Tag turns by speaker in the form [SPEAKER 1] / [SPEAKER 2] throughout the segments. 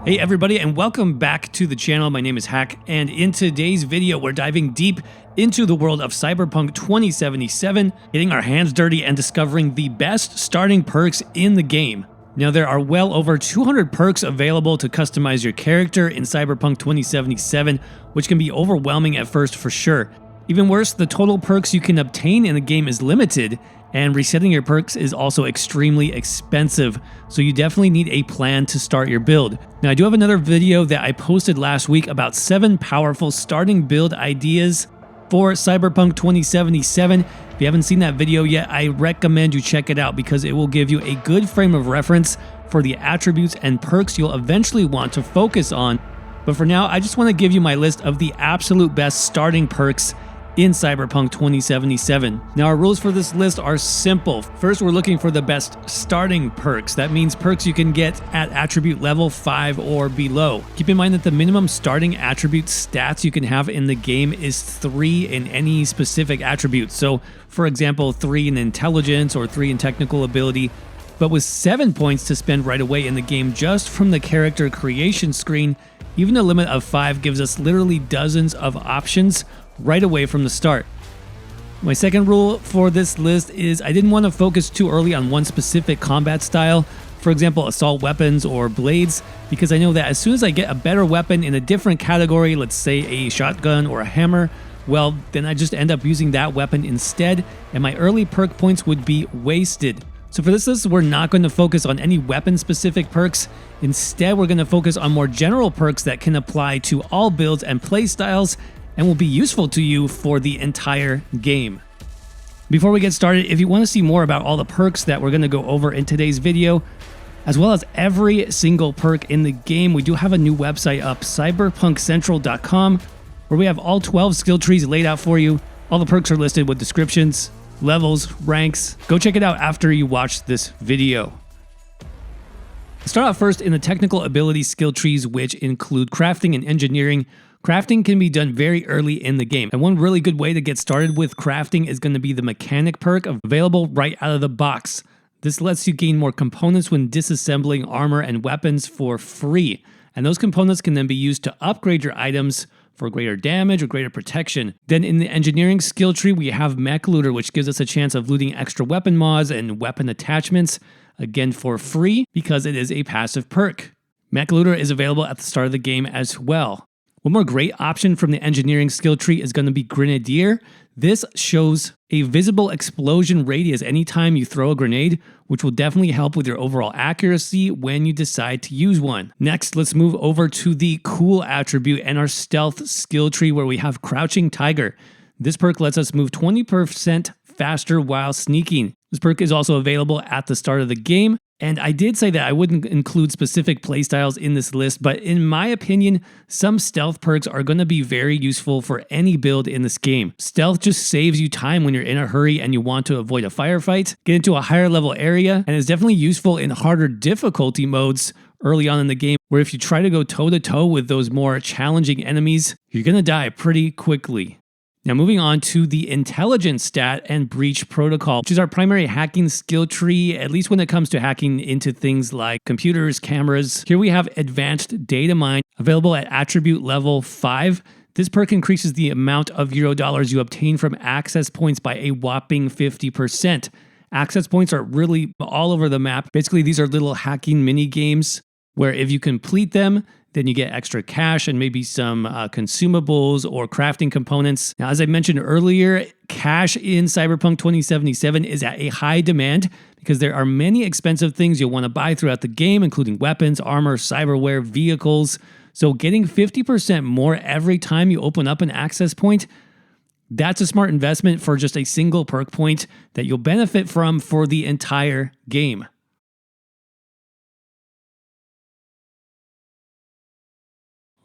[SPEAKER 1] Hey everybody, and welcome back to the channel. My name is Hack, and in today's video we're diving deep into the world of Cyberpunk 2077, getting our hands dirty and discovering the best starting perks in the game. Now there are well over 200 perks available to customize your character in Cyberpunk 2077, which can be overwhelming at first for sure. Even worse, the total perks you can obtain in the game is limited, and resetting your perks is also extremely expensive, so you definitely need a plan to start your build. Now I do have another video that I posted last week about 7 powerful starting build ideas for Cyberpunk 2077. If you haven't seen that video yet, I recommend you check it out because it will give you a good frame of reference for the attributes and perks you'll eventually want to focus on. But for now, I just want to give you my list of the absolute best starting perks in Cyberpunk 2077. Now our rules for this list are simple. First, we're looking for the best starting perks. That means perks you can get at attribute level 5 or below. Keep in mind that the minimum starting attribute stats you can have in the game is 3 in any specific attribute. So for example, 3 in intelligence or 3 in technical ability. But with 7 points to spend right away in the game just from the character creation screen, even a limit of 5 gives us literally dozens of options right away from the start. My second rule for this list is I didn't want to focus too early on one specific combat style, for example assault weapons or blades, because I know that as soon as I get a better weapon in a different category, let's say a shotgun or a hammer, well then I just end up using that weapon instead and my early perk points would be wasted. So for this list, we're not going to focus on any weapon-specific perks. Instead, we're going to focus on more general perks that can apply to all builds and playstyles and will be useful to you for the entire game. Before we get started, if you want to see more about all the perks that we're going to go over in today's video, as well as every single perk in the game, we do have a new website up, cyberpunkcentral.com, where we have all 12 skill trees laid out for you. All the perks are listed with descriptions, levels, ranks. Go check it out after you watch this video. Let's start out first in the technical ability skill trees, which include crafting and engineering. Crafting can be done very early in the game, and one really good way to get started with crafting is going to be the mechanic perk available right out of the box. This lets you gain more components when disassembling armor and weapons for free, and those components can then be used to upgrade your items for greater damage or greater protection. Then in the engineering skill tree, we have Mech Looter, which gives us a chance of looting extra weapon mods and weapon attachments, again for free because it is a passive perk. Mech Looter is available at the start of the game as well. One more great option from the engineering skill tree is going to be Grenadier. This shows a visible explosion radius anytime you throw a grenade, which will definitely help with your overall accuracy when you decide to use one. Next, let's move over to the cool attribute and our stealth skill tree where we have Crouching Tiger. This perk lets us move 20% faster while sneaking. This perk is also available at the start of the game. And I did say that I wouldn't include specific playstyles in this list, but in my opinion, some stealth perks are going to be very useful for any build in this game. Stealth just saves you time when you're in a hurry and you want to avoid a firefight, get into a higher level area, and is definitely useful in harder difficulty modes early on in the game, where if you try to go toe-to-toe with those more challenging enemies, you're going to die pretty quickly. Now moving on to the intelligence stat and breach protocol, which is our primary hacking skill tree, at least when it comes to hacking into things like computers, cameras. Here we have advanced data mine available at attribute level 5. This perk increases the amount of Eurodollars you obtain from access points by a whopping 50%. Access points are really all over the map. Basically, these are little hacking mini games where if you complete them, then you get extra cash and maybe some consumables or crafting components. Now, as I mentioned earlier, cash in Cyberpunk 2077 is at a high demand because there are many expensive things you'll want to buy throughout the game, including weapons, armor, cyberware, vehicles. So getting 50% more every time you open up an access point, that's a smart investment for just a single perk point that you'll benefit from for the entire game.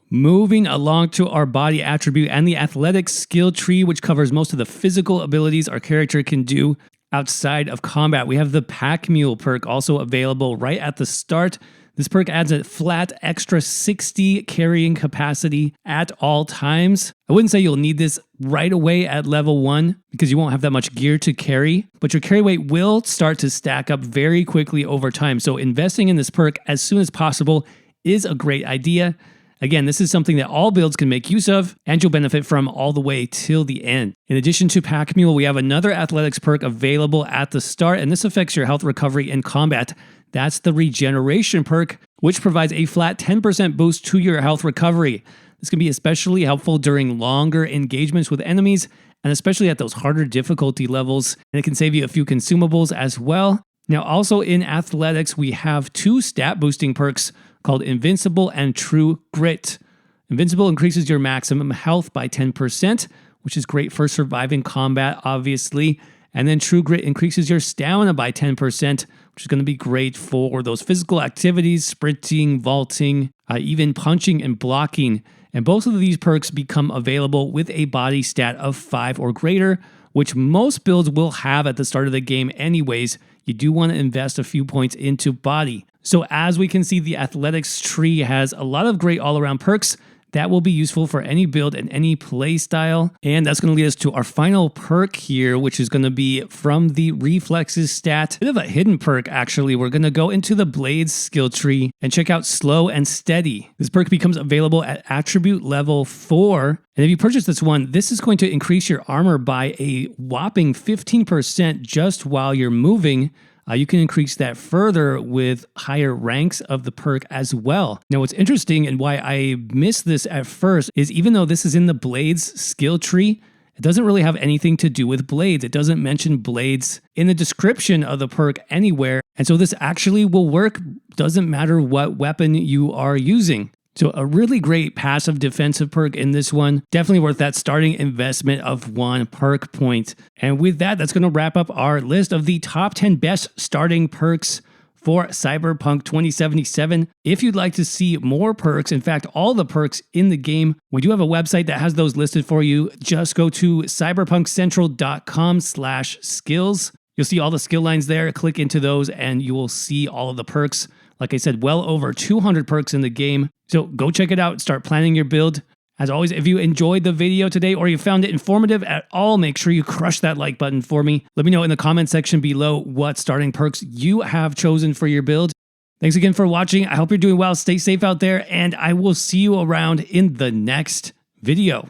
[SPEAKER 1] Moving along to our body attribute and the athletics skill tree, which covers most of the physical abilities our character can do outside of combat. We have the Pack Mule perk also available right at the start. This perk adds a flat extra 60 carrying capacity at all times. I wouldn't say you'll need this right away at level 1 because you won't have that much gear to carry, but your carry weight will start to stack up very quickly over time. So investing in this perk as soon as possible is a great idea. Again, this is something that all builds can make use of, and you'll benefit from all the way till the end. In addition to Pack Mule, we have another athletics perk available at the start, and this affects your health recovery in combat. That's the Regeneration perk, which provides a flat 10% boost to your health recovery. This can be especially helpful during longer engagements with enemies, and especially at those harder difficulty levels, and it can save you a few consumables as well. Now, also in athletics, we have two stat boosting perks called Invincible and True Grit. Invincible increases your maximum health by 10%, which is great for surviving combat, obviously. And then True Grit increases your stamina by 10%, which is going to be great for those physical activities, sprinting, vaulting, even punching and blocking. And both of these perks become available with a body stat of 5 or greater, which most builds will have at the start of the game anyways. You do want to invest a few points into body. So as we can see, the athletics tree has a lot of great all-around perks that will be useful for any build and any play style. And that's going to lead us to our final perk here, which is going to be from the reflexes stat. Bit of a hidden perk, actually. We're going to go into the blades skill tree and check out slow and steady. This perk becomes available at attribute level 4. And if you purchase this one, this is going to increase your armor by a whopping 15% just while you're moving. You can increase that further with higher ranks of the perk as well. Now, what's interesting and why I missed this at first is even though this is in the blades skill tree, it doesn't really have anything to do with blades. It doesn't mention blades in the description of the perk anywhere. And so this actually will work, doesn't matter what weapon you are using. So a really great passive defensive perk in this one. Definitely worth that starting investment of 1 perk point. And with that, that's going to wrap up our list of the top 10 best starting perks for Cyberpunk 2077. If you'd like to see more perks, in fact, all the perks in the game, we do have a website that has those listed for you. Just go to cyberpunkcentral.com/skills. You'll see all the skill lines there. Click into those and you will see all of the perks. Like I said, well over 200 perks in the game. So go check it out. Start planning your build. As always, if you enjoyed the video today or you found it informative at all, make sure you crush that like button for me. Let me know in the comment section below what starting perks you have chosen for your build. Thanks again for watching. I hope you're doing well. Stay safe out there, and I will see you around in the next video.